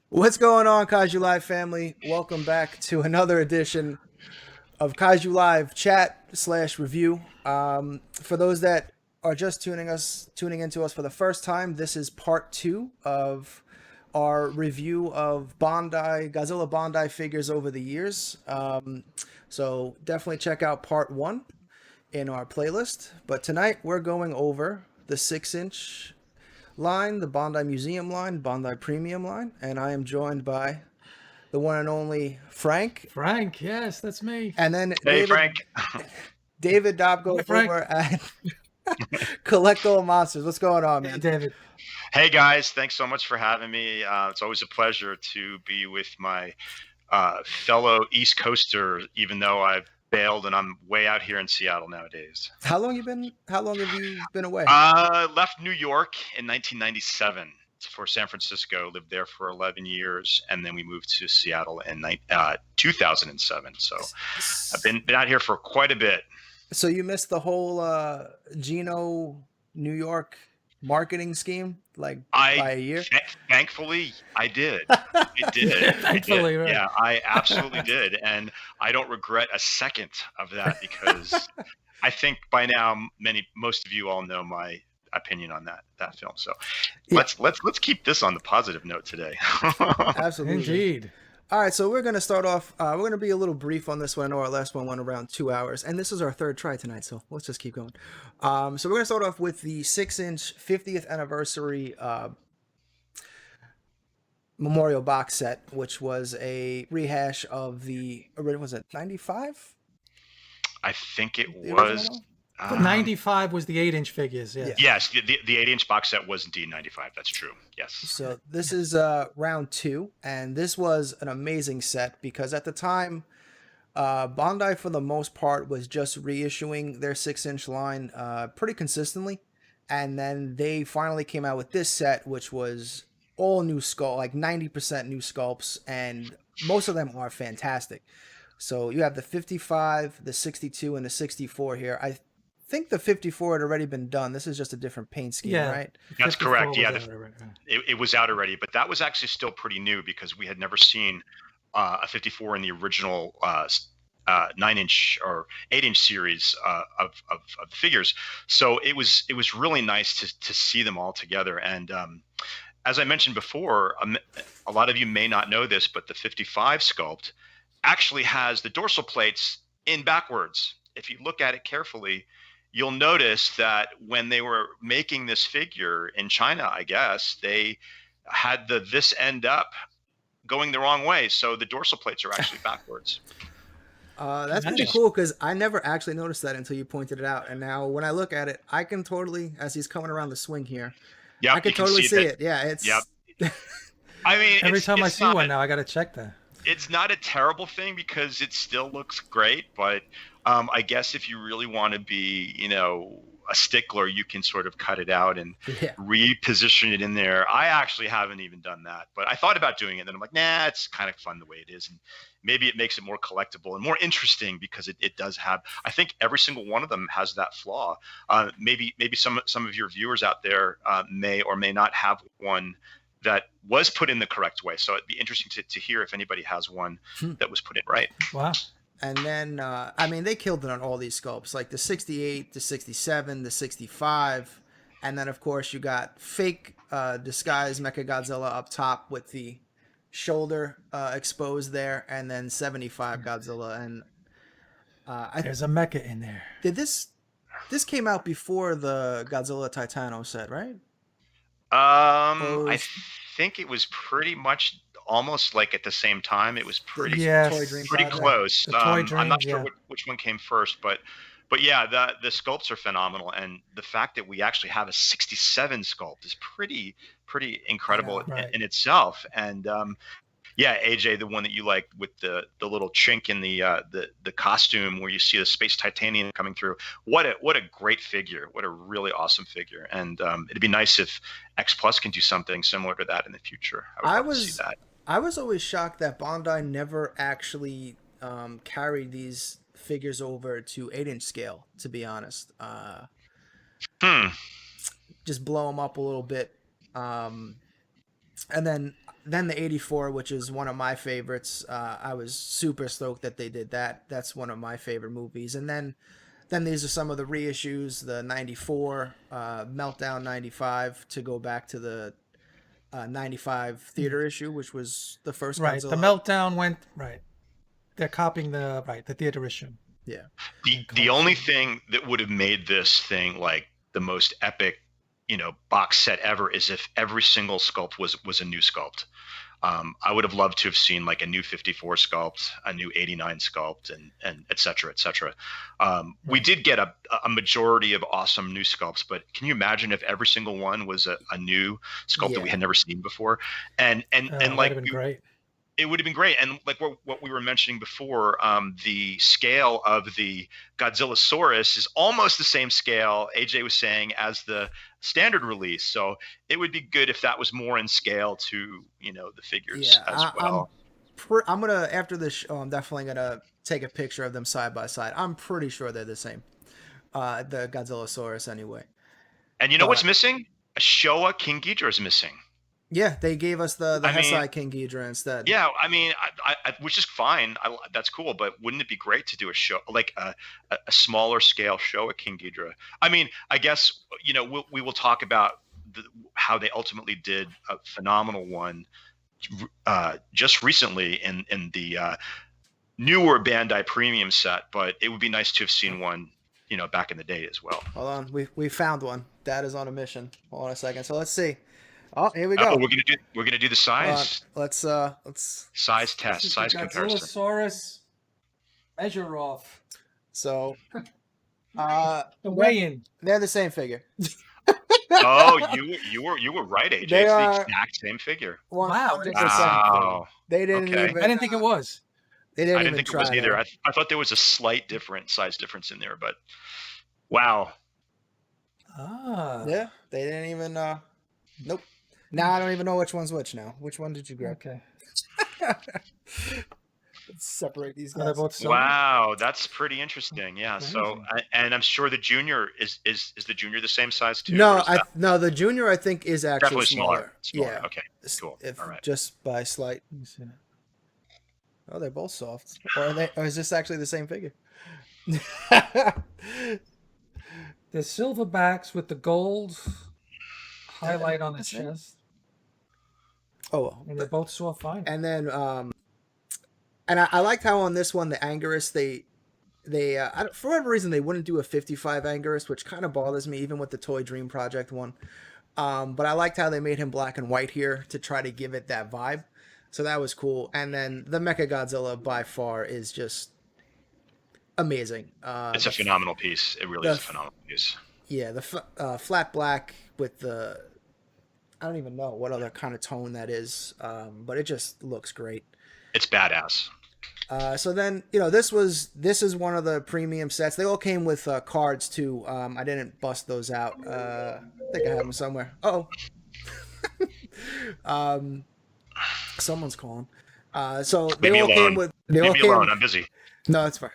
What's going on, Kaiju Live family? Welcome back to another edition of Kaiju Live chat/review. For those that are just tuning into us for the first time, this is part two of our review of Godzilla Bandai figures over the years. So definitely check out part one in our playlist. But tonight we're going over the 6-inch line, the Bondi Museum line, Bondi Premium line, and I am joined by the one and only Frank, Frank, yes, that's me. and then Hey, Frank. David Dopko Hi, Frank. over at Collectible Monsters. What's going on, Hey, man? David. Hey, guys. Thanks so much for having me. It's always a pleasure to be with my fellow East Coaster, even though I've bailed and I'm way out here in Seattle nowadays. How long have you been away? Left New York in 1997 for San Francisco, lived there for 11 years, and then we moved to Seattle in 2007. So I've been out here for quite a bit. So you missed the whole Geno New York marketing scheme, by a year? Thankfully, I did. I did. Thankfully, right. Yeah, I absolutely did, and I don't regret a second of that because I think by now most of you all know my opinion on that film. So Yeah. let's keep this on the positive note today. Absolutely. Indeed. All right, so we're going to start off. We're going to be a little brief on this one. I know our last one went around 2 hours, and this is our third try tonight, so let's just keep going. So we're going to start off with the 6-inch 50th anniversary memorial box set, which was a rehash of the original. Was it 95? I think it The was. original? 95 was the 8-inch figures, yes. Yes, the 8-inch box set was indeed 95. That's true. Yes. So this is round two, and this was an amazing set because at the time, Bandai for the most part was just reissuing their 6-inch line pretty consistently, and then they finally came out with this set, which was all new sculpt, like 90% new sculpts, and most of them are fantastic. So you have the 55, the 62, and the 64 here. I think the 54 had already been done. This is just a different paint scheme, Yeah. right? That's 54 correct. was Yeah, out already, right. it was out already, but that was actually still pretty new because we had never seen a 54 in the original 9-inch or 8-inch series of figures. So it was really nice to see them all together. And as I mentioned before, a lot of you may not know this, but the 55 sculpt actually has the dorsal plates in backwards. If you look at it carefully, you'll notice that when they were making this figure in China, I guess, they had this end up going the wrong way. So the dorsal plates are actually backwards. That's pretty Nice. cool because I never actually noticed that until you pointed it out. And now when I look at it, I can totally, as he's coming around the swing here, Yeah, I can totally see it. Yeah, it's. Yep. I mean, Every time I it's see not, one now, I got to check that. it's not a terrible thing because it still looks great. But I guess if you really want to be, a stickler, you can sort of cut it out and Yeah. reposition it in there. I actually haven't even done that, but I thought about doing it. And then I'm like, nah, it's kind of fun the way it is. And maybe it makes it more collectible and more interesting because it does have, I think every single one of them has that flaw. Maybe some of your viewers out there may or may not have one that was put in the correct way. So it'd be interesting to hear if anybody has one that was put in right. Wow. And then, I mean, they killed it on all these sculpts, like the 68, the 67, the 65. And then, of course, you got fake disguised Mechagodzilla up top with the shoulder exposed there. And then 75 Godzilla. And There's a mecha in there. did this came out before the Godzilla Titano set, right? I think it was pretty much almost like at the same time. It was pretty Yes. Toy Dream pretty Project. close. The Toy I'm not Dream, sure yeah. which one came first, but yeah, the sculpts are phenomenal, and the fact that we actually have a 67 sculpt is pretty incredible Yeah, right. in itself. And yeah, AJ, the one that you like with the little chink in the costume where you see the space titanium coming through. What a great figure! What a really awesome figure! And it'd be nice if X Plus can do something similar to that in the future. I would love to see that. I was always shocked that Bandai never actually carried these figures over to 8-inch scale, to be honest. Just blow them up a little bit. And then then the 84, which is one of my favorites. I was super stoked that they did that. That's one of my favorite movies. And then these are some of the reissues, the 94, Meltdown 95, to go back to the 95 theater issue, which was the first Right. Godzilla. The Meltdown went right. They're copying the theater issue. Yeah. The only thing that would have made this thing like the most epic, box set ever is if every single sculpt was a new sculpt. I would have loved to have seen like a new 54 sculpt, a new 89 sculpt, and et cetera, et cetera. We did get a majority of awesome new sculpts, but can you imagine if every single one was a new sculpt that we had never seen before? And like, been great. It would have been great. And like what we were mentioning before, the scale of the Godzillasaurus is almost the same scale, AJ was saying, as the standard release. So it would be good if that was more in scale to, the figures as well. I'm going to, after this show, I'm definitely going to take a picture of them side by side. I'm pretty sure they're the same. The Godzillasaurus anyway. And you know what's missing? A Showa King Ghidorah is missing. Yeah, they gave us the Hesai King Ghidorah instead. Yeah, I mean, I which is fine. That's cool, but wouldn't it be great to do a show like a smaller scale show at King Ghidorah? I mean, I guess we will talk about how they ultimately did a phenomenal one just recently in the newer Bandai Premium set, but it would be nice to have seen one back in the day as well. Hold on, we found one. Dad is on a mission. Hold on a second. So let's see. Oh, here we go. We're gonna do the size. Let's size test, size comparison. Godzillasaurus measure off. So, the weigh-in. They're the same figure. Oh, you were right, AJ. It's the exact same figure. Wow. They didn't even. I didn't think it was. They didn't I even didn't think try it was either. I thought there was a slight size difference in there, but wow. Yeah, they didn't even. Nope. Now I don't even know which one's which now. Which one did you grab? Okay. Let's separate these guys. Wow, that's pretty interesting. Yeah. So, and I'm sure the junior is the junior the same size too? No, no, the junior I think is actually definitely smaller. Yeah. Okay. Cool. All right. Just by slight. Oh, they're both soft. Or is this actually the same figure? The silverbacks with the gold highlight on the chest. Oh, well. And they both saw fine. And then, and I liked how on this one, the Anguirus, they for whatever reason, they wouldn't do a 55 Anguirus, which kind of bothers me, even with the Toy Dream Project one. But I liked how they made him black and white here to try to give it that vibe. So that was cool. And then the Mechagodzilla by far is just amazing. It's a phenomenal piece. It really is a phenomenal piece. Yeah, the flat black with the, I don't even know what other kind of tone that is, but it just looks great. It's badass. So then, this is one of the premium sets. They all came with cards too. I didn't bust those out. I think I have them somewhere. Oh, someone's calling. So they all came with. Leave me alone. I'm busy. No, it's fine.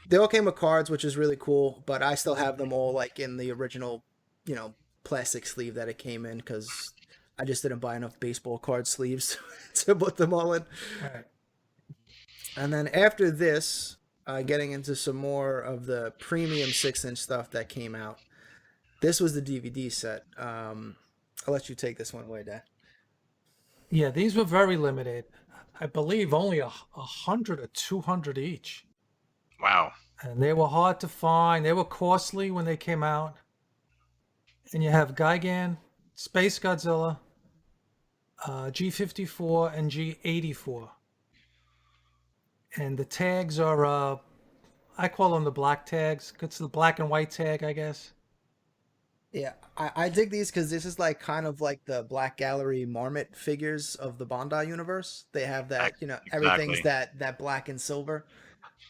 They all came with cards, which is really cool. But I still have them all like in the original, plastic sleeve that it came in because I just didn't buy enough baseball card sleeves to put them all in. All right. And then after this, getting into some more of the premium 6-inch stuff that came out. This was the DVD set. I'll let you take this one away, Dad. Yeah, these were very limited. I believe only 100 or 200 each. Wow. And they were hard to find. They were costly when they came out. And you have Gigan, Space Godzilla, G54, and G84. And the tags are, I call them the black tags. It's the black and white tag, I guess. Yeah, I dig these because this is like kind of like the Black Gallery Marmot figures of the Bondi universe. They have that, everything's that black and silver.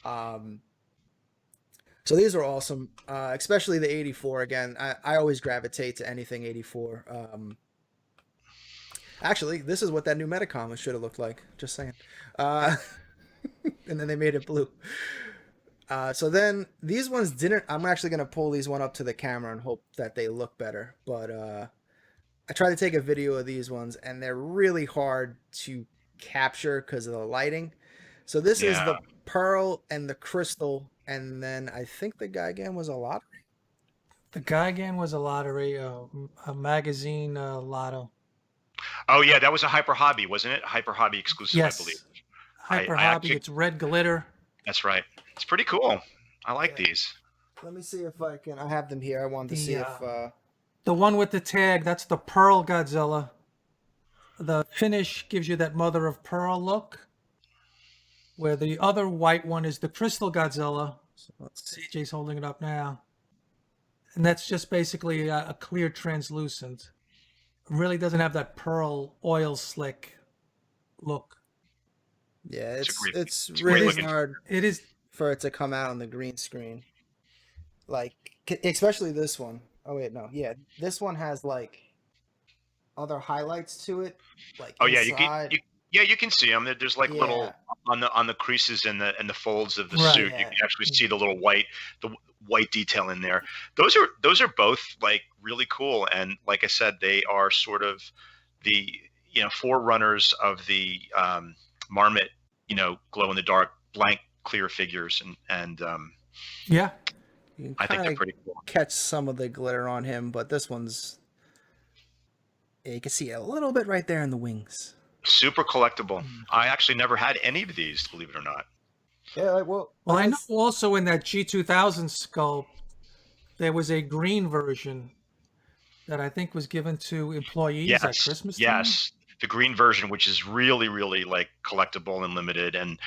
So these are awesome, especially the 84. Again, I always gravitate to anything 84. Actually, this is what that new Metacom should have looked like. Just saying. And then they made it blue. So then these ones didn't. I'm actually going to pull these one up to the camera and hope that they look better. But I tried to take a video of these ones, and they're really hard to capture because of the lighting. So this is the Yeah. pearl and the crystal, and then I think the Gigan was a lottery. The Gigan was a lottery, a magazine lotto. Oh yeah, that was a Hyper Hobby, wasn't it? Hyper Hobby exclusive, I believe. Yes. Hyper I Hobby, actually- it's red glitter. That's right. It's pretty cool. I like Yeah. these. Let me see if I can. I have them here. I wanted to see if. The one with the tag, that's the Pearl Godzilla. The finish gives you that mother of pearl look, where the other white one is the Crystal Godzilla. So let's see. CJ's holding it up now. And that's just basically a clear translucent. It really doesn't have that pearl oil slick look. Yeah, It's a great- it's it's a great really looking- hard It is. for it to come out on the green screen. Like, especially this one. Oh wait, no, yeah, this one has like other highlights to it. Like, Oh yeah, inside. you can see them. There's like little Yeah. on the creases and the folds of the Right. suit. You Yeah. can actually see the little white detail in there. Those are both like really cool, and like I said, they are sort of the forerunners of the Marmot glow in the dark blank clear figures, and Yeah. You can I think they're kinda pretty cool. catch some of the glitter on him, but this one's. Yeah, you can see a little bit right there in the wings. Super collectible. Mm. I actually never had any of these, believe it or not. Yeah, like, well, Well, I know that's- also in that G2000 sculpt, there was a green version that I think was given to employees at Yes, Christmas time. yes, the green version, which is really, really like collectible and limited and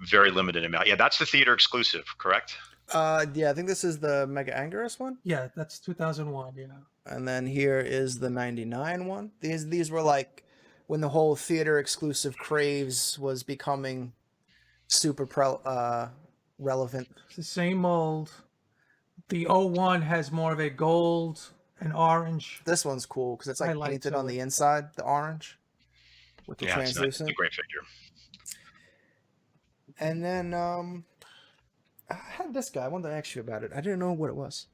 very limited amount. Yeah, that's the theater exclusive, correct? Yeah, I think this is the Mega Anguirus one, Yeah, that's 2001. Yeah. and then here is the '99 one. These were like when the whole theater exclusive craze was becoming super relevant. It's the same mold. The 01 has more of a gold and orange. This one's cool because it's like Highlight painted to on it. the inside, the orange with the Yeah, it's a translucent. great figure. And then I had this guy. I wanted to ask you about it. I didn't know what it was.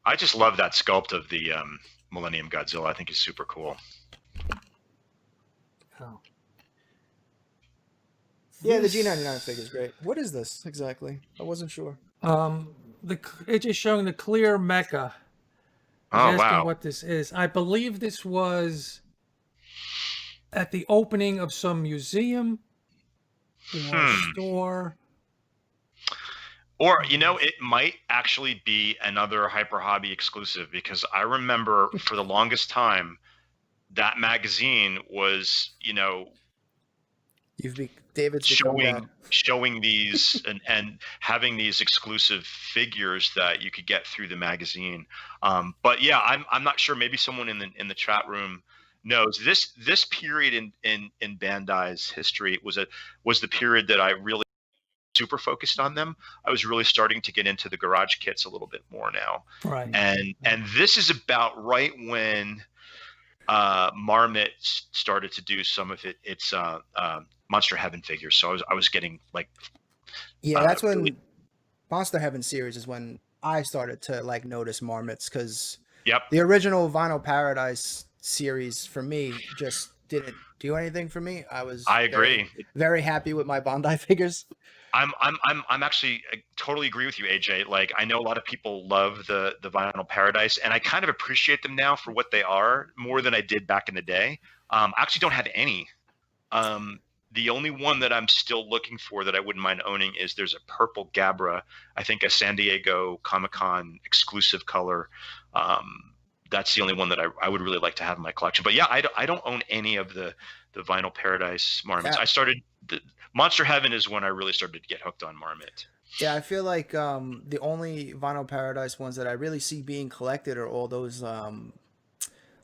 I just love that sculpt of the Millennium Godzilla. I think he's super cool. Oh. Yeah, the This- G99 figure is great. What is this exactly? I wasn't sure. It's just showing the clear mecha. I Oh was asking wow! what this is. I believe this was at the opening of some museum or store. Or it might actually be another Hyper Hobby exclusive, because I remember for the longest time that magazine was David's become showing that. showing these and having these exclusive figures that you could get through the magazine. But yeah, I'm not sure. Maybe someone in the chat room knows this period in Bandai's history was the period that I really super focused on them. I was really starting to get into the garage kits a little bit more now, Right. and this is about right when Marmot started to do some of its Monster Heaven figures. So I was getting like, Yeah, that's when really- Monster Heaven series is when I started to like notice marmots, because yep, the original Vinyl Paradise series for me just didn't do anything for me. I agree. Very happy with my Bondi figures. I'm actually, I totally agree with you, AJ. Like, I know a lot of people love the Vinyl Paradise, and I kind of appreciate them now for what they are more than I did back in the day. I actually don't have any. The only one that I'm still looking for that I wouldn't mind owning is there's a purple Gabra, I think a San Diego Comic-Con exclusive color. That's the only one that I would really like to have in my collection. But yeah, I don't own any of the Vinyl Paradise Marmots. Yeah. Monster Heaven is when I really started to get hooked on Marmot. Yeah, I feel like the only Vinyl Paradise ones that I really see being collected are all those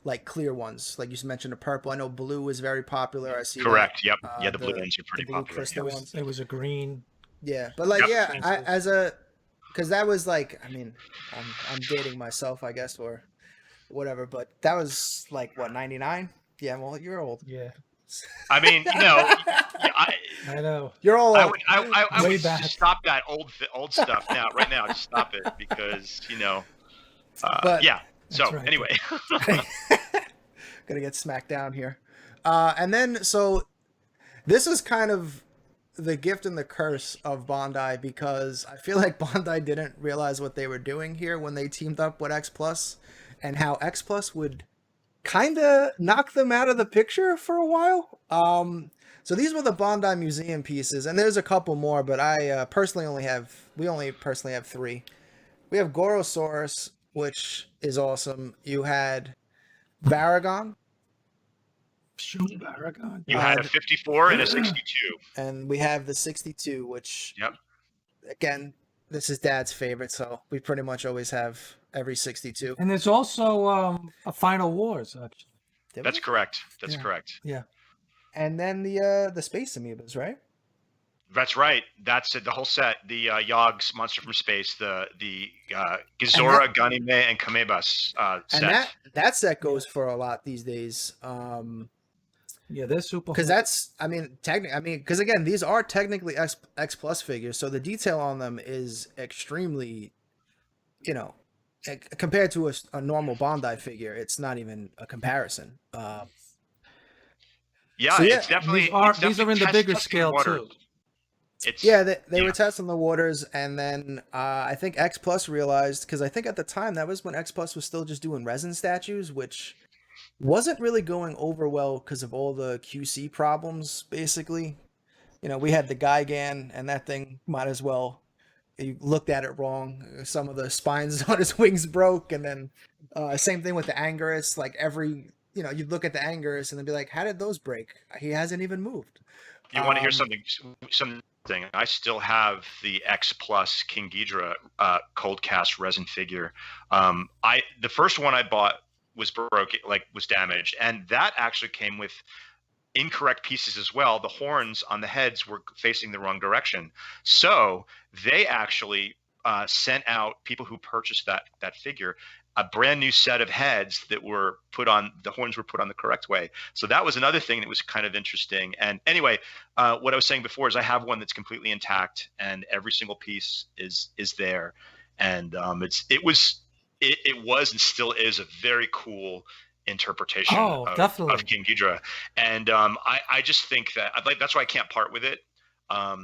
like clear ones. Like you mentioned, the purple. I know blue is very popular. I see that. Correct. Yep. Yeah, the the- blue ones are pretty the blue popular. crystal Yep. ones. It was a green. Yeah, but like, Yep. yeah, because that was like, I mean, I'm dating myself, I guess, or whatever. But that was like what, '99? Yeah, well, you're old. Yeah. I mean, I I know. You're old. I Way would back. just stop that old stuff now, right now. Just stop it, because But- yeah. So right. anyway, Gonna get smacked down here. And then, so this is kind of the gift and the curse of Bondi, because I feel like Bondi didn't realize what they were doing here when they teamed up with X Plus, and how X Plus would kind of knock them out of the picture for a while. So these were the Bondi Museum pieces, and there's a couple more, but we only personally have three. We have Gorosaurus, which is awesome. You had Baragon. Baragon. You had a 54 and a 62. And we have the 62, which, again, this is Dad's favorite, so we pretty much always have every 62. And there's also a Final Wars, actually. That's correct. That's correct. Yeah. And then the Space Amoebas, right? That's right. That's it. The whole set. The Yogg's Monster from Space, the Gizora, Ganime, and Kamebas set. And that set goes for a lot these days. Yeah, they're super. Because because again, these are technically X Plus figures, so the detail on them is extremely, compared to a normal Bondi figure, it's not even a comparison. It's definitely these are in the bigger scale too. They were testing the waters, and then I think X Plus realized, because I think at the time that was when X Plus was still just doing resin statues, which wasn't really going over well because of all the QC problems. Basically, we had the Gigan, and that thing might as well. You looked at it wrong. Some of the spines on his wings broke, and then same thing with the Anguirus. Like you'd look at the Anguirus and then be like, "How did those break? He hasn't even moved." You want to hear something? I still have the X Plus King Ghidorah cold cast resin figure. The first one I bought was broken, was damaged, and that actually came with incorrect pieces as well. The horns on the heads were facing the wrong direction, so they actually sent out people who purchased that figure a brand new set of heads that were put on, the horns were put on the correct way. So that was another thing that was kind of interesting. And anyway, what I was saying before is I have one that's completely intact, and every single piece is there. And it was and still is a very cool interpretation of King Ghidorah. And I just think that that's why I can't part with it. I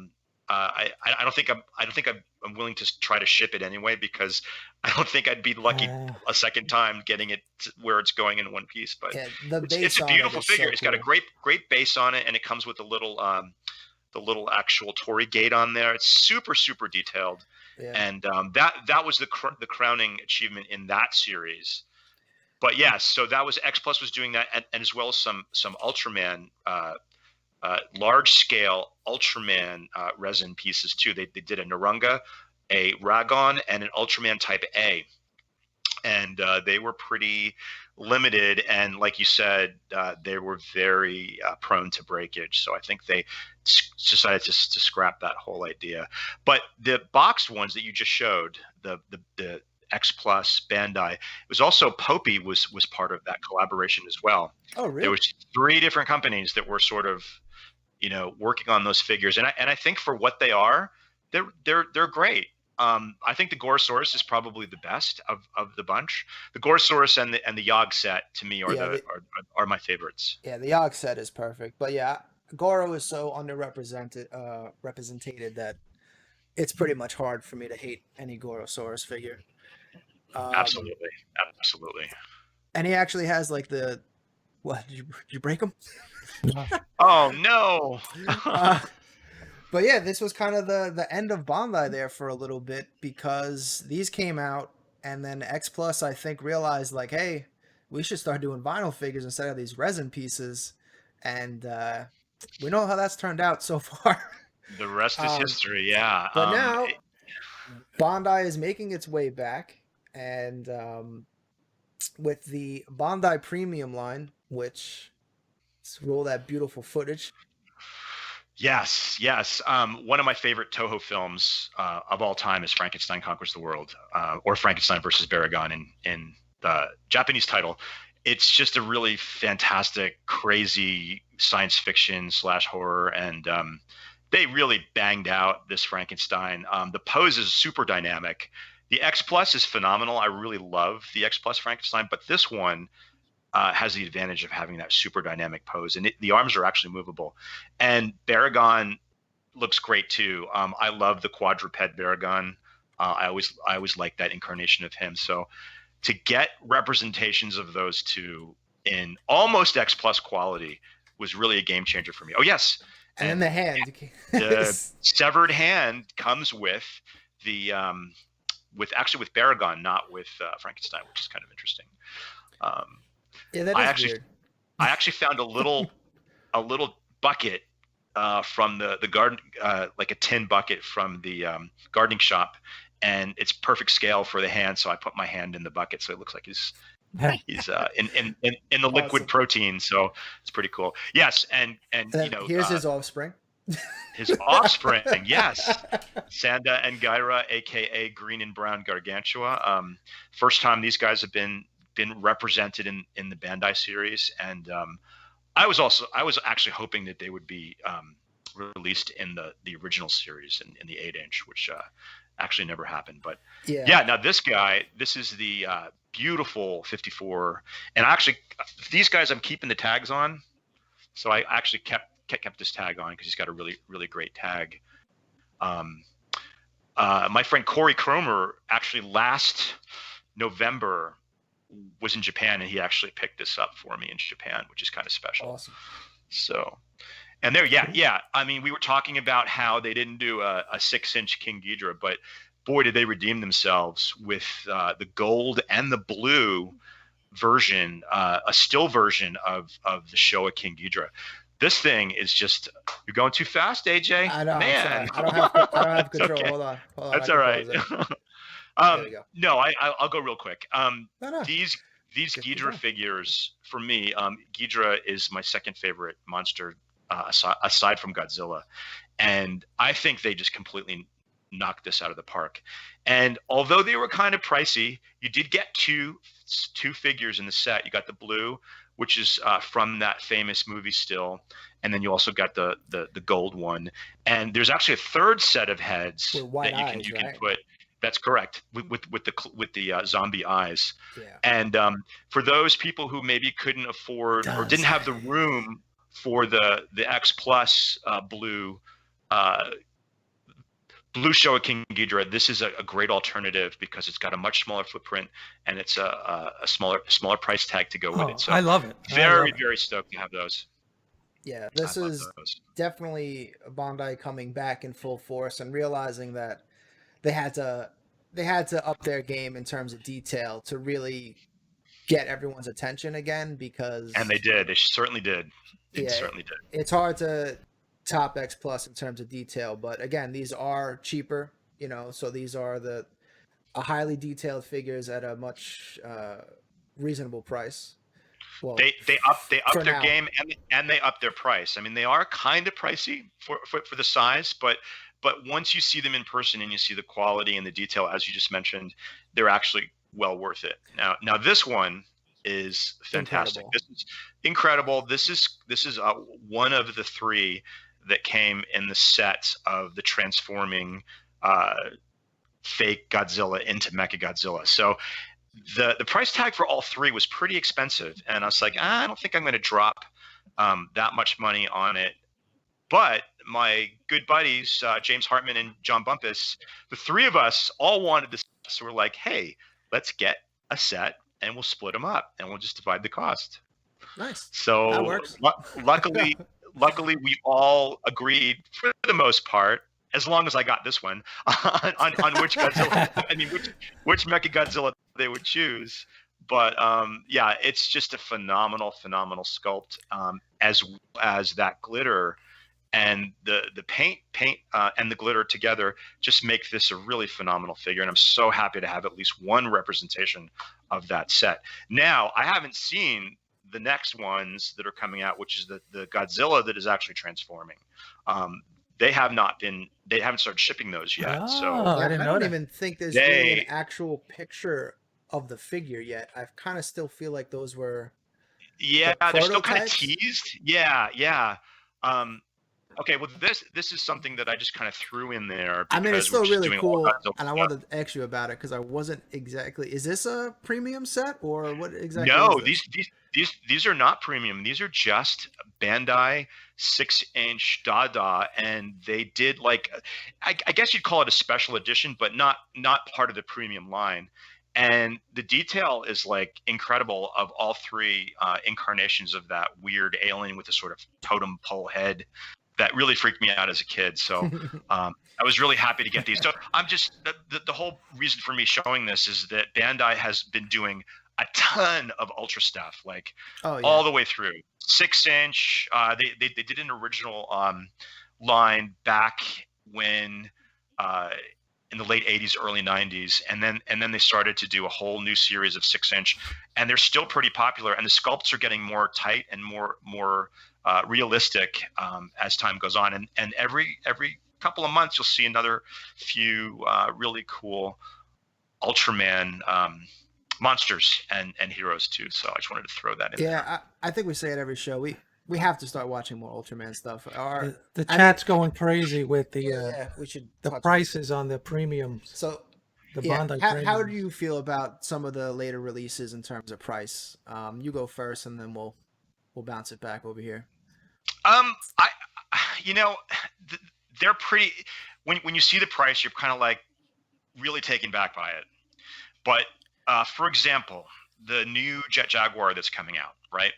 don't think I'm willing to try to ship it anyway, because I don't think I'd be lucky a second time getting it to where it's going in one piece. But it's a beautiful figure. So it's got a great base on it, and it comes with the little actual Torii gate on there. It's super detailed, and that was the crowning achievement in that series. But yes, so that was X Plus was doing that, and as well as some Ultraman. Large scale Ultraman resin pieces too. They did a Narunga, a Ragon, and an Ultraman Type A, and they were pretty limited. And like you said, they were very prone to breakage. So I think they decided to scrap that whole idea. But the boxed ones that you just showed, the X Plus Bandai, it was also Popey was part of that collaboration as well. Oh, really? There was 3 different companies that were sort of working on those figures, and I think for what they are, they're great. I think the Gorosaurus is probably the best of the bunch. The Gorosaurus and the Yogg set to me are my favorites. Yeah, the Yogg set is perfect, but yeah, Goro is so underrepresented represented that it's pretty much hard for me to hate any Gorosaurus figure. Absolutely. And he actually has like the what? Did you break him? Oh no. But yeah, this was kind of the end of Bondi there for a little bit, because these came out, and then X Plus I think realized like, hey, we should start doing vinyl figures instead of these resin pieces, and we know how that's turned out so far. The rest is history. Yeah. But now Bondi is making its way back, and with the Bondi Premium line, which let's roll that beautiful footage. Yes. One of my favorite Toho films of all time is Frankenstein Conquers the World, or Frankenstein versus Baragon in the Japanese title. It's just a really fantastic, crazy science fiction / horror, and they really banged out this Frankenstein. The pose is super dynamic. The X Plus is phenomenal. I really love the X Plus Frankenstein, but this one has the advantage of having that super dynamic pose, and the arms are actually movable. And Baragon looks great too. I love the quadruped Baragon. I always like that incarnation of him. So to get representations of those two in almost X plus quality was really a game changer for me. Oh yes, and then the hand. The severed hand comes with the with Baragon, not with Frankenstein, which is kind of interesting. Yeah, that is weird. I actually found a little bucket from the garden, like a tin bucket from the gardening shop, and it's perfect scale for the hand. So I put my hand in the bucket, so it looks like he's in the liquid protein. So it's pretty cool. Yes, and you know, here's his offspring. His offspring, yes, Sanda and Gyra, aka Green and Brown Gargantua. First time these guys have been represented in the Bandai series, and I was actually hoping that they would be released in the original series in the 8-inch, which actually never happened. But yeah, now this is the beautiful 54, and actually these guys I'm keeping the tags on, so I actually kept this tag on because he's got a really great tag. My friend Corey Cromer actually last November was in Japan, and he actually picked this up for me in Japan, which is kind of special. Awesome. So, and there, yeah. I mean, we were talking about how they didn't do a 6-inch King Ghidorah, but boy, did they redeem themselves with the gold and the blue version, a still version of the Showa King Ghidorah. This thing is just, you're going too fast, AJ. I know, man. I don't have control. Okay. Hold on. That's all right. There we go. No, I'll go real quick. No. These Ghidorah figures, for me, Ghidorah is my second favorite monster aside from Godzilla, and I think they just completely knocked this out of the park. And although they were kind of pricey, you did get two figures in the set. You got the blue, which is from that famous movie still, and then you also got the gold one. And there's actually a third set of heads that you can put. That's correct, with the zombie eyes. Yeah. And for those people who maybe couldn't afford or didn't have the room for the X Plus blue Showa King Ghidorah, this is a great alternative because it's got a much smaller footprint and it's a smaller price tag to go with it. So I love it. Very stoked to have those. Yeah, this is definitely Bandai coming back in full force and realizing that they had to up their game in terms of detail to really get everyone's attention again, because they certainly did. It's hard to top X Plus in terms of detail, but again, these are cheaper, so these are a highly detailed figures at a much reasonable price. Well, they up their game and they up their price. I mean, they are kind of pricey for the size, but once you see them in person and you see the quality and the detail, as you just mentioned, they're actually well worth it. Now this one is fantastic. Incredible. This is incredible. This is one of the three that came in the set of the transforming fake Godzilla into Mechagodzilla. So the price tag for all three was pretty expensive, and I was like, I don't think I'm going to drop that much money on it. But my good buddies, James Hartman and John Bumpus, the three of us all wanted this. So we're like, hey, let's get a set and we'll split them up and we'll just divide the cost. Nice. So that works. luckily we all agreed for the most part, as long as I got this one, on which Godzilla, which Mechagodzilla they would choose. But yeah, it's just a phenomenal sculpt, as well as that glitter. And the paint and the glitter together just make this a really phenomenal figure, and I'm so happy to have at least one representation of that set. Now, I haven't seen the next ones that are coming out, which is the Godzilla that is actually transforming. They haven't started shipping those yet. I don't even think there's really an actual picture of the figure yet. I kind of still feel like those were they're still kind of teased. Yeah. Okay, well, this is something that I just kind of threw in there I mean, it's because we're still just really doing all cool, kinds of and I stuff. wanted to ask you about it because I wasn't exactly. Is this a premium set or what exactly is No, this? these are not premium. These are just Bandai 6-inch Dada, and they did like I guess you'd call it a special edition, but not part of the premium line. And the detail is like incredible of all three incarnations of that weird alien with a sort of totem pole head that really freaked me out as a kid. So I was really happy to get these. So I'm just the whole reason for me showing this is that Bandai has been doing a ton of ultra stuff, like Oh yeah, all the way through 6-inch. They did an original line back when in the late 80s, early 90s, and then they started to do a whole new series of 6-inch, and they're still pretty popular. And the sculpts are getting more tight and more realistic as time goes on. And every couple of months, you'll see another few really cool Ultraman monsters and heroes too. So I just wanted to throw that in there. yeah. I think we say it every show. We have to start watching more Ultraman stuff. The chat's going crazy with the Yeah, we should. the touch- prices on the premiums. So, The yeah, Bondi how do premiums. you feel about some of the later releases in terms of price? You go first, and then we'll bounce it back over here. I you know, they're pretty. When you see the price, you're kind of like really taken back by it. But for example, the new Jet Jaguar that's coming out, right?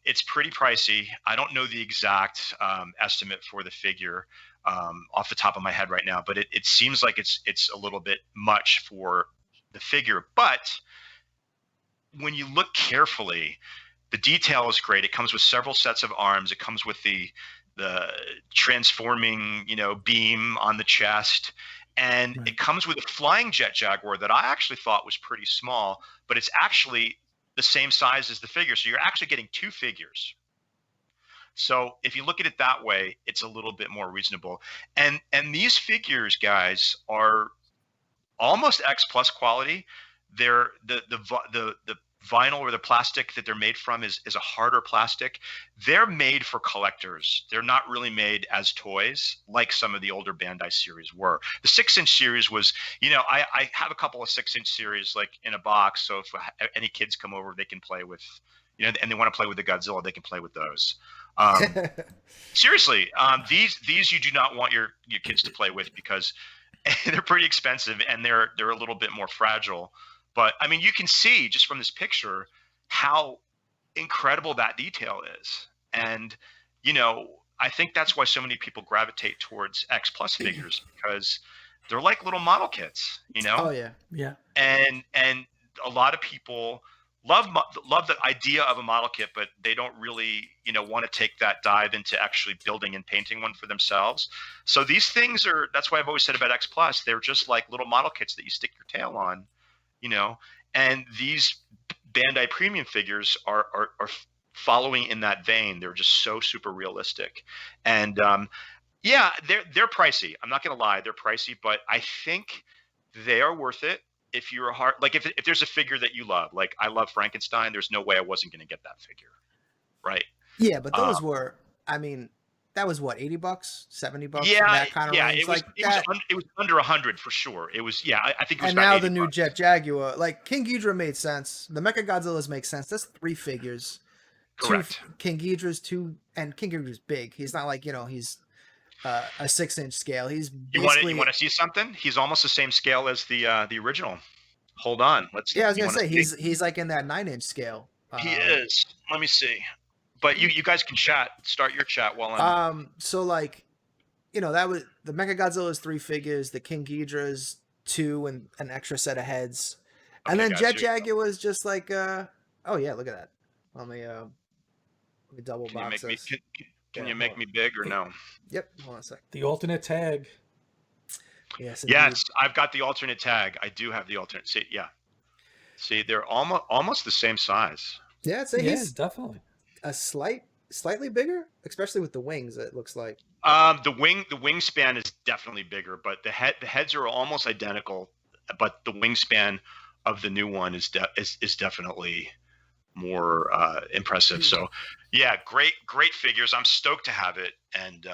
It's pretty pricey. I don't know the exact estimate for the figure off the top of my head right now, but it seems like it's a little bit much for the figure. But when you look carefully, the detail is great. It comes with several sets of arms. It comes with the transforming, beam on the chest. And Right. it comes with a flying Jet Jaguar that I actually thought was pretty small, but it's actually the same size as the figure. So you're actually getting two figures. So if you look at it that way, it's a little bit more reasonable. And these figures, guys, are almost X plus quality. They're the vinyl or the plastic that they're made from is a harder plastic. They're made for collectors. They're not really made as toys like some of the older Bandai series were. The 6-inch series was, I have a couple of 6-inch series like in a box. So if any kids come over, they can play with, and they want to play with the Godzilla, they can play with those. Seriously, these you do not want your kids to play with because they're pretty expensive and they're a little bit more fragile. But I mean, you can see just from this picture how incredible that detail is. And, I think that's why so many people gravitate towards X Plus figures because they're like little model kits, Oh yeah. Yeah. And a lot of people love the idea of a model kit, but they don't really, want to take that dive into actually building and painting one for themselves. So these things that's why I've always said about X Plus, they're just like little model kits that you stick your tail on. And these Bandai premium figures are following in that vein. They're just so super realistic. And yeah, they're pricey. I'm not going to lie. They're pricey, but I think they are worth it if you're if there's a figure that you love. Like I love Frankenstein. There's no way I wasn't going to get that figure. Right. Yeah, but those were, I mean, that was what, $80, $70? Yeah, that kind of range. It was under 100 for sure. It was, yeah, I think it was. And about now 80 the new bucks. Jet Jaguar, like King Ghidorah made sense. The Mechagodzillas make sense. That's 3 figures. Correct. King Ghidorah's 2, and King Ghidorah's big. He's not like, he's a 6-inch scale. He's basically. You want to see something? He's almost the same scale as the original. Hold on, let's. Yeah, I was gonna say see? he's like in that 9-inch scale. He is. Let me see. But you guys can chat. Start your chat while I'm. So like, that was the Mechagodzilla's 3 figures. The King Ghidorah's 2 and an extra set of heads, and then guys, Jet here you go. Jaguar was just like, oh yeah, look at that. Let me double Can you box make me? this. Can Yeah, you make hold me big or no? Yep, hold on a sec. The alternate tag. Yes, indeed. Yes, I've got the alternate tag. I do have the alternate. See, yeah. See, they're almost the same size. Yeah, I'd say Yeah, he's definitely. a slightly bigger, especially with the wings. It looks like. The wingspan is definitely bigger, but the heads are almost identical, but the wingspan of the new one is definitely more impressive. So, yeah, great figures. I'm stoked to have it. And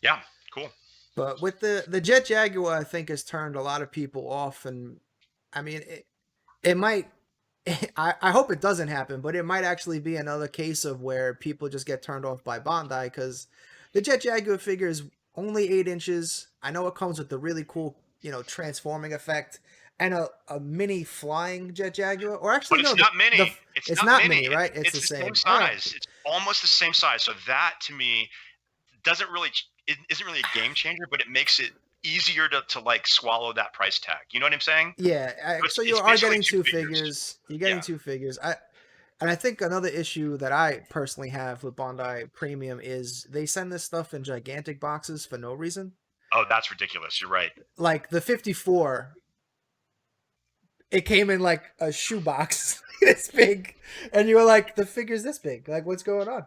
yeah, cool. But with the Jet Jaguar, I think has turned a lot of people off, and I mean it might. I hope it doesn't happen, but it might actually be another case of where people just get turned off by Bandai because the Jet Jaguar figure is only 8 inches. I know it comes with the really cool, transforming effect and a mini flying Jet Jaguar. Or actually, But it's no, not mini. it's not mini, right? It's the same size. It's almost the same size. So that to me doesn't really, it isn't really a game changer, but it makes it easier to like swallow that price tag. You know what I'm saying? Yeah. So you it's are basically getting two two figures. figures. You're getting Yeah. two figures. And I think another issue that I personally have with Bondi Premium is they send this stuff in gigantic boxes for no reason. Oh, that's ridiculous. You're right. Like the 54, it came in like a shoebox this big, and you were like, the figure's this big. Like, what's going on?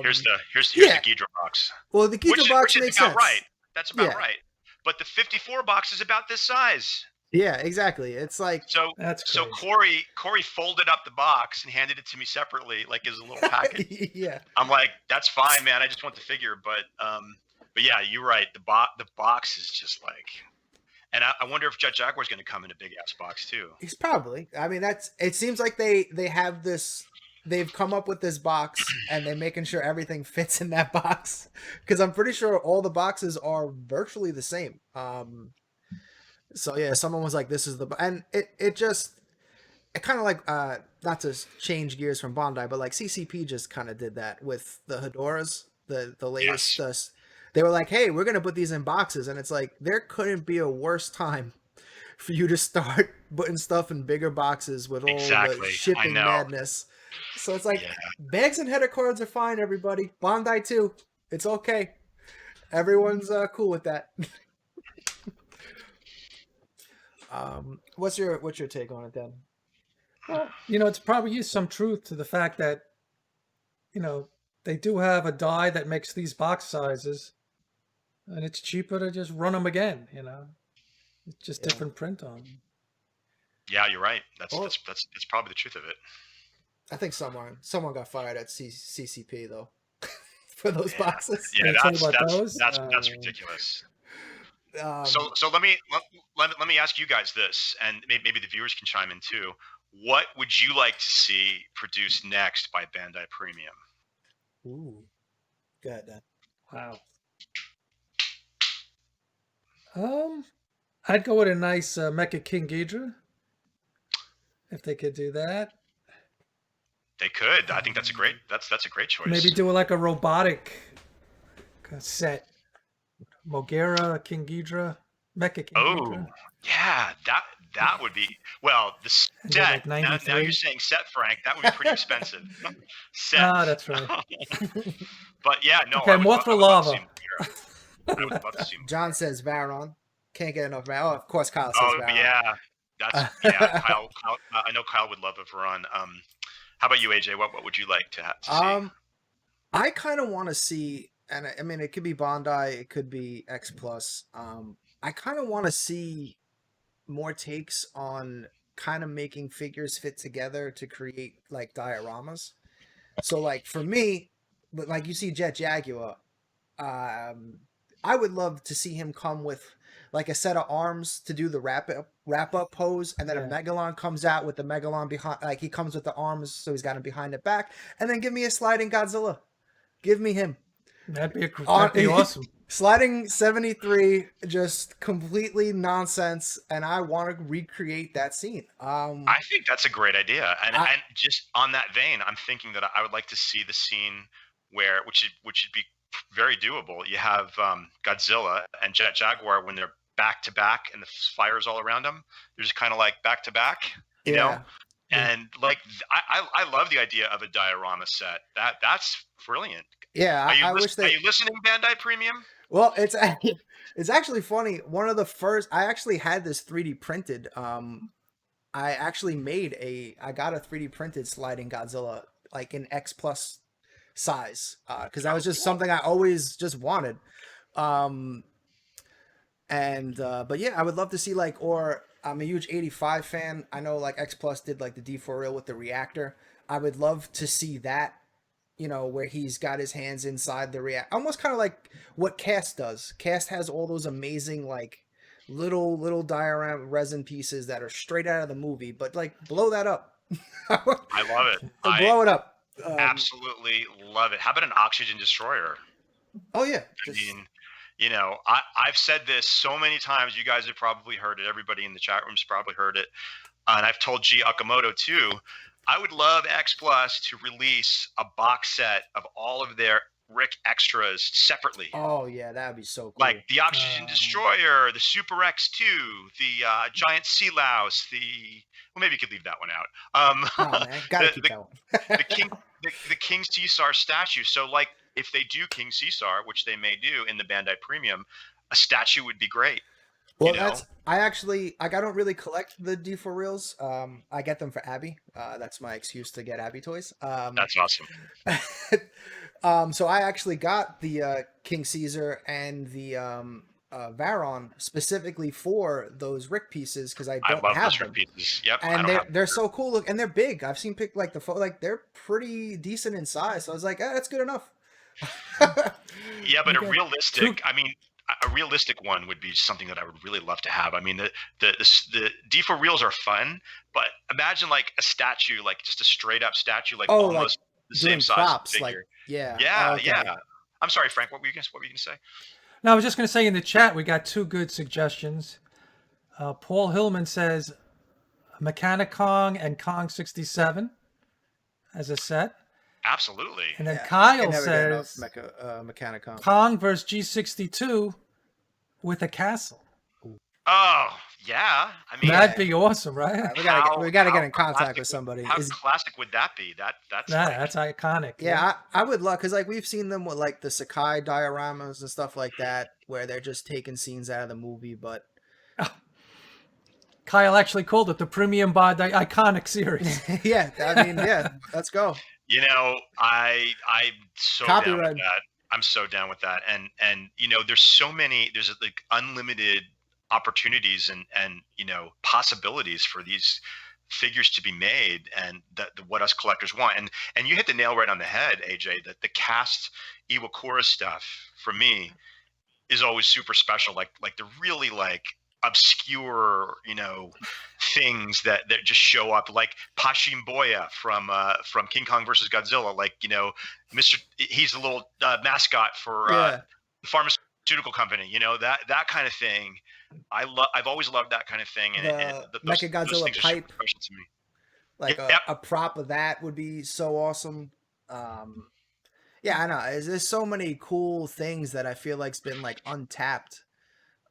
Here's the yeah. Ghidra box. Well, the Ghidra box which makes is about sense. right. That's about Yeah. right. But the 54 box is about this size. Yeah, exactly. It's like That's so crazy. Corey folded up the box and handed it to me separately, like as a little package. yeah. I'm like, that's fine, man. I just want the figure, but yeah, you're right. The box is just like, and I wonder if Jet Jaguar's going to come in a big ass box too. He's probably. I mean, it seems like they have this. They've come up with this box and they're making sure everything fits in that box because I'm pretty sure all the boxes are virtually the same. So yeah, someone was like, "This is the," and it kind of like not to change gears from Bondi, but like CCP just kind of did that with the Hedoras, the latest. Yes. They were like, "Hey, we're gonna put these in boxes," and it's like there couldn't be a worse time for you to start putting stuff in bigger boxes with all the shipping madness. So it's like bags and header cards are fine, everybody. Bondi too, it's okay. Everyone's cool with that. What's your take on it then? Well, it's probably some truth to the fact that, they do have a die that makes these box sizes, and it's cheaper to just run them again. It's just different print on them. Yeah, you're right. That's probably the truth of it. I think someone got fired at CCP though for those boxes. Yeah, that's ridiculous. So let me ask you guys this, and maybe the viewers can chime in too. What would you like to see produced next by Bandai Premium? Ooh, got that. Wow. I'd go with a nice Mecha King Ghidra if they could do that. They could. I think that's a great choice. Maybe do like a robotic set. Mogera, King Ghidra, Mecha King Ghidra. Yeah, that would be the set. Like now you're saying set, Frank. That would be pretty expensive. Set. Ah, that's right. But yeah, no. Okay, Mothra Lava. I would love to see more. John says Varon. Can't get enough Varon. Oh, of course, Kyle says Varon. Oh yeah, Kyle. I know Kyle would love a Varon. How about you, AJ? What would you like to see? I kind of want to see, and I mean, it could be Bondi, it could be X Plus. I kind of want to see more takes on kind of making figures fit together to create like dioramas. So, like for me, but like you see Jet Jaguar, I would love to see him come with like a set of arms to do the wrap up pose, and then a Megalon comes out with the Megalon behind, like he comes with the arms, so he's got him behind the back, and then give me a sliding Godzilla. Give me him. That'd be awesome. Sliding 73, just completely nonsense, and I want to recreate that scene. I think that's a great idea, and just on that vein, I'm thinking that I would like to see the scene which would be very doable. You have Godzilla and Jet Jaguar when they're back to back and the fire's all around them. They're just kind of like back to back, you know. And like I love the idea of a diorama set. That's brilliant. Yeah, are you listening, Bandai Premium? Well, it's actually funny. One of the first, I actually had this 3D printed. I actually I got a 3D printed sliding Godzilla like in X Plus size because that was just something I always just wanted. But yeah, I would love to see or I'm a huge 85 fan. I know like X Plus did like the D4 reel with the reactor. I would love to see that, you know, where he's got his hands inside the react, almost kind of like what Cast does. Cast has all those amazing like little diorama resin pieces that are straight out of the movie, but like blow that up. I love it. Blow it up. Absolutely love it. How about an oxygen destroyer? Oh yeah. I mean, you know, I've said this so many times. You guys have probably heard it. Everybody in the chat room's probably heard it. And I've told G Akamoto too. I would love X Plus to release a box set of all of their Rick extras separately. Oh yeah, that'd be so cool. Like the Oxygen Destroyer, the Super X2, the Giant Sea Louse, well, maybe you could leave that one out. Oh, man. Gotta keep that one. the King Caesar statue. So like if they do King Caesar, which they may do in the Bandai Premium, a statue would be great. Well, I don't really collect the D4 reels. I get them for Abby. That's my excuse to get Abby toys. That's awesome. So I actually got the King Caesar and the Varon specifically for those Rick pieces because I love have those them. Rick pieces. Yep, and they're so cool. Look, and they're big. I've seen like the photo, like they're pretty decent in size. So I was like, that's good enough. Yeah, but a realistic one would be something that I would really love to have. I mean, the D4 reels are fun, but imagine like a statue, like just a straight up statue, like almost like the same size props, figure. Like, yeah. Yeah. I'm sorry, Frank. What were you gonna say? No, I was just going to say in the chat we got two good suggestions. Paul Hillman says Mechanicong and Kong 67 as a set. Absolutely. And then Kyle says Mechanicon. Kong versus G62 with a castle. Oh yeah, I mean that'd be awesome, right? Yeah, we gotta get in contact with somebody. How classic would that be? That's iconic. Yeah, I would love, because like we've seen them with like the Sakai dioramas and stuff like that, where they're just taking scenes out of the movie. But Kyle actually called it the Premium Bandai Iconic Series. Yeah, I mean, yeah, let's go. You know, I'm so down with that. I'm so down with that. And you know, there's like unlimited opportunities and you know, possibilities for these figures to be made, and what us collectors want. And you hit the nail right on the head, AJ, that the cast Iwakura stuff for me is always super special. Like the really like obscure, you know, things that just show up, like Pashim Boya from King Kong versus Godzilla. Like, you know, he's a little mascot for the pharmaceutical company. You know, that kind of thing. I've always loved that kind of thing. And the Mechagodzilla pipe, to me. Like a prop of that would be so awesome. Yeah, I know. There's so many cool things that I feel like's been like untapped.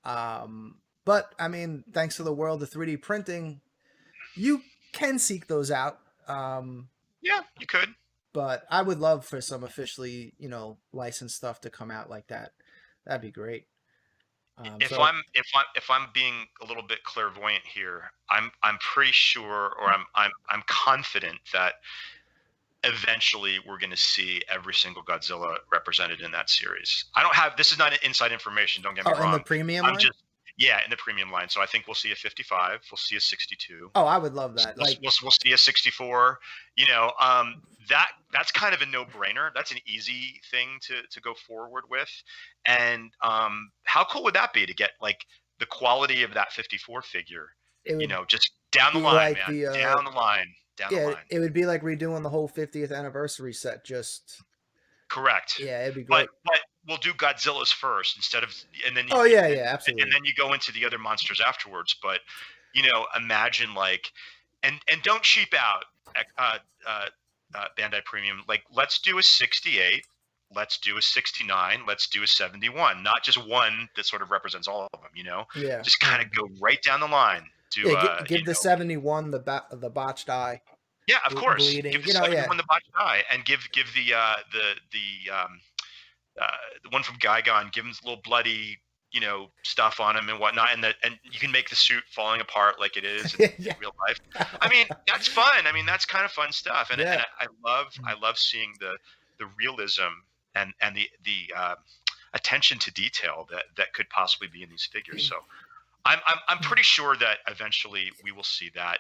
But I mean, thanks to the world of 3D printing, you can seek those out. Yeah, you could. But I would love for some officially, you know, licensed stuff to come out like that. That'd be great. If I'm being a little bit clairvoyant here, I'm pretty sure, or I'm confident that eventually we're going to see every single Godzilla represented in that series. This is not inside information. Don't get me wrong. In the premium line? In the premium line. So I think we'll see a 55. We'll see a 62. Oh, I would love that. We'll see a 64. You know, that's kind of a no-brainer. That's an easy thing to go forward with. And how cool would that be to get like the quality of that 54 figure? You know, just down the line, like man. Down the line. It would be like redoing the whole 50th anniversary set. Just correct. Yeah, it'd be great. But we'll do Godzilla's first instead of, and then absolutely. And then you go into the other monsters afterwards. But you know, imagine like, and don't cheap out Bandai Premium. Like, let's do a 68. Let's do a 69. Let's do a 71. Not just one that sort of represents all of them. You know, just kind of go right down the line. Give the 71 the botched eye. Yeah, of course. Bleeding. Give the 71 the botched eye, and give the one from Gigon. Give him a little bloody, you know, stuff on him and whatnot, and you can make the suit falling apart like it is in real life. I mean, that's fun. I mean, that's kind of fun stuff, and I love seeing the realism and the attention to detail that could possibly be in these figures. So I'm pretty sure that eventually we will see that,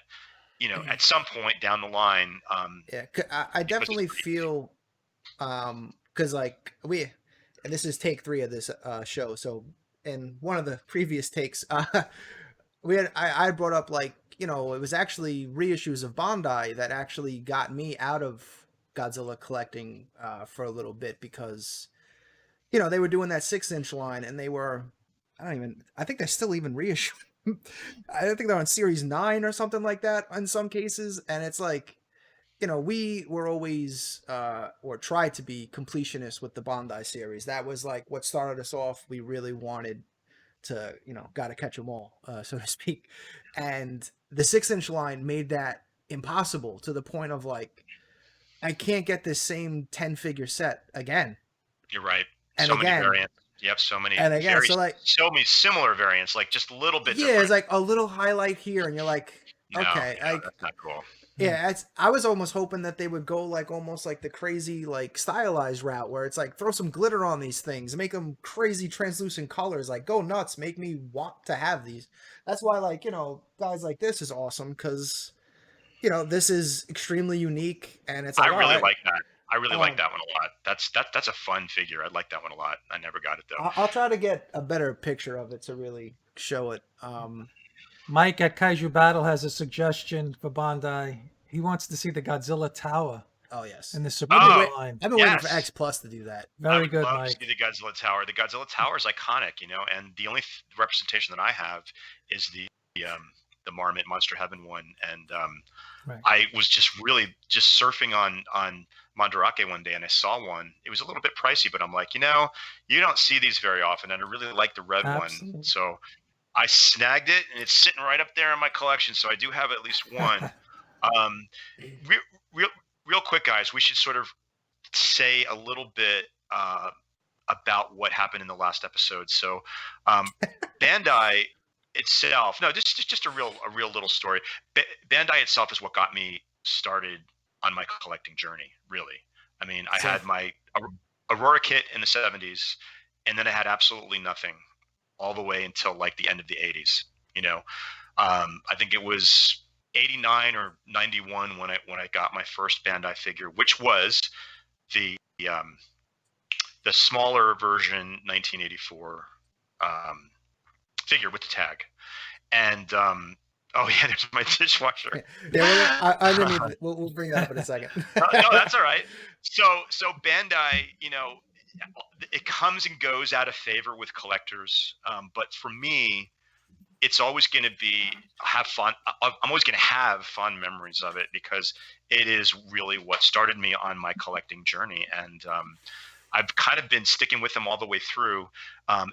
you know, at some point down the line. I definitely feel Because like and this is take 3 of this show. So in one of the previous takes, I brought up like, you know, it was actually reissues of Bondi that actually got me out of Godzilla collecting for a little bit, because you know they were doing that 6-inch line, and they were, I think they're still even reissued. I think they're on series 9 or something like that in some cases, and it's like, you know, we were always or tried to be completionists with the Bondi series. That was like what started us off. We really wanted to, you know, got to catch them all, so to speak. And the 6-inch line made that impossible, to the point of like, I can't get this same 10-figure set again. You're right. And So again, many variants. Yep, so many. and again, Very, so like, so many similar variants, like just little bits. yeah, Different. it's like a little highlight here, and you're like, okay, that's not cool. yeah, I was almost hoping that they would go like almost like the crazy like stylized route, where it's like throw some glitter on these things, make them crazy translucent colors, like go nuts, make me want to have these. That's why, like, you know, guys like this is awesome, because you know this is extremely unique, and it's like, I really right. like that. I really like that one a lot. That's a fun figure. I like that one a lot. I never got it though. I'll try to get a better picture of it to really show it. Mike at Kaiju Battle has a suggestion for Bandai. He wants to see the Godzilla Tower Oh yes, in the Supreme line. I've been waiting for X Plus to do that. Very good, love Mike. to see the Godzilla Tower. The Godzilla Tower is iconic, you know, and the only representation that I have is the Marmot Monster Heaven one. And Right. I was just really just surfing on Mandarake one day, and I saw one. It was a little bit pricey, but I'm like, you know, you don't see these very often, and I really like the red Absolutely. one. So I snagged it, and it's sitting right up there in my collection. So I do have at least one. Real quick, guys, we should sort of say a little bit about what happened in the last episode. So Bandai itself, no, this is just a real little story. Bandai itself is what got me started on my collecting journey, really. I mean, I had my Aurora kit in the 70s, and then I had absolutely nothing all the way until like the end of the 80s. You know, I think it was 89 or 91 when I got my first Bandai figure, which was the smaller version 1984 figure with the tag. And oh yeah, there's my dishwasher. Yeah, we'll bring that up in a second. No, that's all right. So Bandai, you know, it comes and goes out of favor with collectors, but for me, it's always going to be have fun. I'm always going to have fond memories of it, because it is really what started me on my collecting journey. And I've kind of been sticking with them all the way through,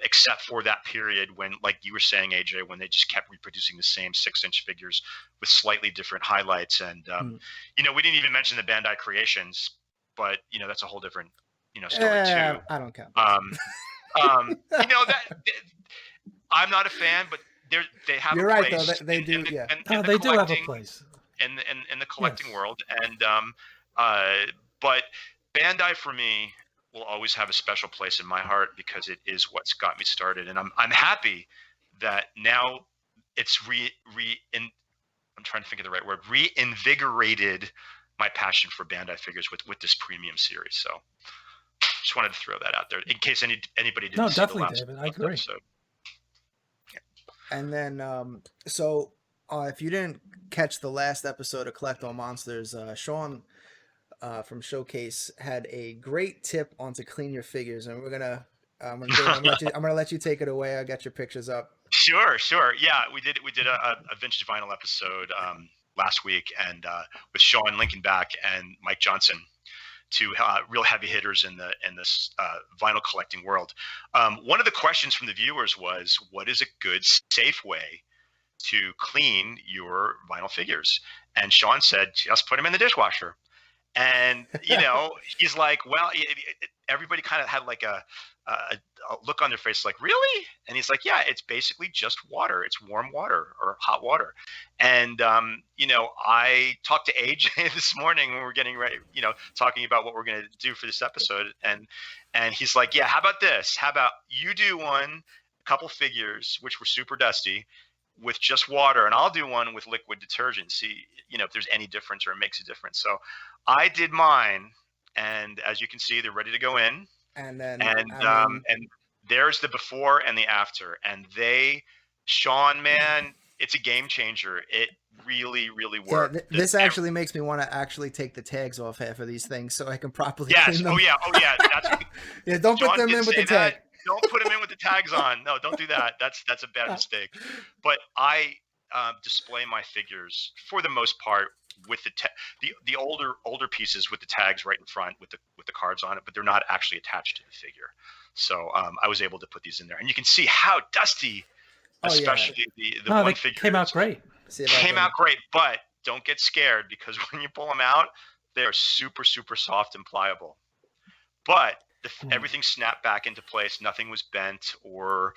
except for that period when, like you were saying, AJ, when they just kept reproducing the same 6-inch figures with slightly different highlights. And, you know, we didn't even mention the Bandai creations, but, you know, that's a whole different, you know, story too. I don't count. You know, I'm not a fan, but they have You're a right, place. though. They do, yeah. They do have a place. In the collecting world. And but Bandai for me will always have a special place in my heart, because it is what's got me started. And I'm happy that now it's I'm trying to think of the right word, reinvigorated my passion for Bandai figures with this premium series. So just wanted to throw that out there in case anybody didn't see definitely, the last David. I agree. episode. And then, so if you didn't catch the last episode of Collect All Monsters, Sean from Showcase had a great tip on to clean your figures, and I'm gonna let you take it away. I got your pictures up. Sure. Yeah, we did a vintage vinyl episode last week, and with Sean Lincoln back and Mike Johnson, two real heavy hitters in this vinyl collecting world. One of the questions from the viewers was, what is a good, safe way to clean your vinyl figures? And Sean said, just put them in the dishwasher. And, you know, he's like, well, everybody kind of had like a look on their face like, really? And he's like, yeah, it's basically just water. It's warm water or hot water. And, you know, I talked to AJ this morning when we were getting ready, you know, talking about what we're going to do for this episode. And he's like, yeah, how about this? How about you do a couple figures, which were super dusty, with just water, and I'll do one with liquid detergent. See, you know, if there's any difference or it makes a difference. So I did mine, and as you can see, they're ready to go in. And then, And there's the before and the after, and Sean, man, it's a game changer. It really, really worked. Yeah, this actually makes me want to actually take the tags off half of these things so I can properly Yes. clean them. Oh yeah. That's, Yeah, don't John put them did in with say the tag. that. Don't put them in with the tags on. No, don't do that. That's a bad mistake. But I display my figures for the most part with the older pieces with the tags right in front with the cards on it, but they're not actually attached to the figure. So I was able to put these in there, and you can see how dusty, especially the one figure came out great. Came out great, but don't get scared because when you pull them out, they are super, super soft and pliable. But everything snapped back into place. Nothing was bent or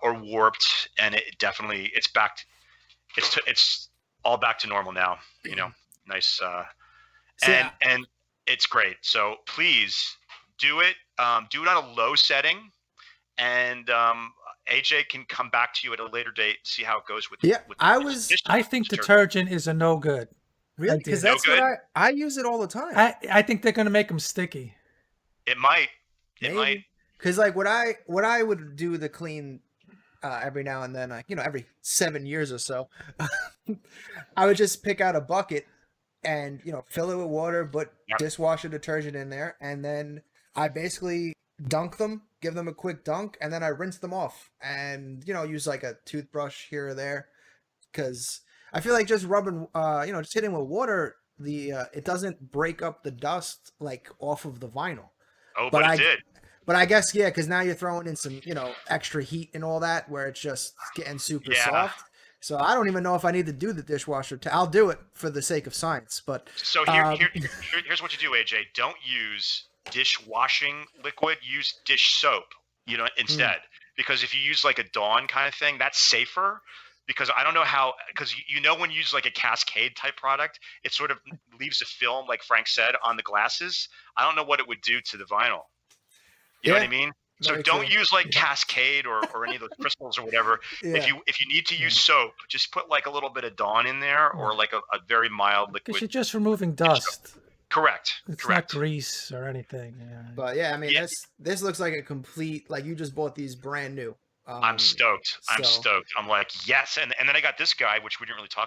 warped, and it's back. It's all back to normal now. You know, nice. And it's great. So please do it. Do it on a low setting, and AJ can come back to you at a later date and see how it goes with. I think detergent is a no good. Really? Because that's what I use it all the time. I think they're going to make them sticky. It might. Maybe. Because like what I would do the clean every now and then, every 7 years or so, I would just pick out a bucket and fill it with water, put dishwasher detergent in there, and then I basically dunk them, give them a quick dunk, and then I rinse them off and use like a toothbrush here or there, because I feel like just rubbing just hitting with water, it doesn't break up the dust like off of the vinyl. Oh, but it did. But I guess because now you're throwing in some extra heat and all that, where it's just getting super soft. So I don't even know if I need to do the dishwasher. I'll do it for the sake of science. But so here's what you do, AJ. Don't use dishwashing liquid. Use dish soap. Instead, because if you use like a Dawn kind of thing, that's safer. Because I don't know how, because when you use like a Cascade type product, it sort of leaves a film, like Frank said, on the glasses. I don't know what it would do to the vinyl. You know what I mean? So don't use like Cascade or any of those crystals or whatever. Yeah. If you need to use soap, just put like a little bit of Dawn in there, or like a very mild liquid. Because you're just removing dust. Correct. It's not grease or anything. Yeah. But yeah, I mean, this looks like a complete, like you just bought these brand new. I'm stoked. I'm like, yes. And then I got this guy, which we didn't really talk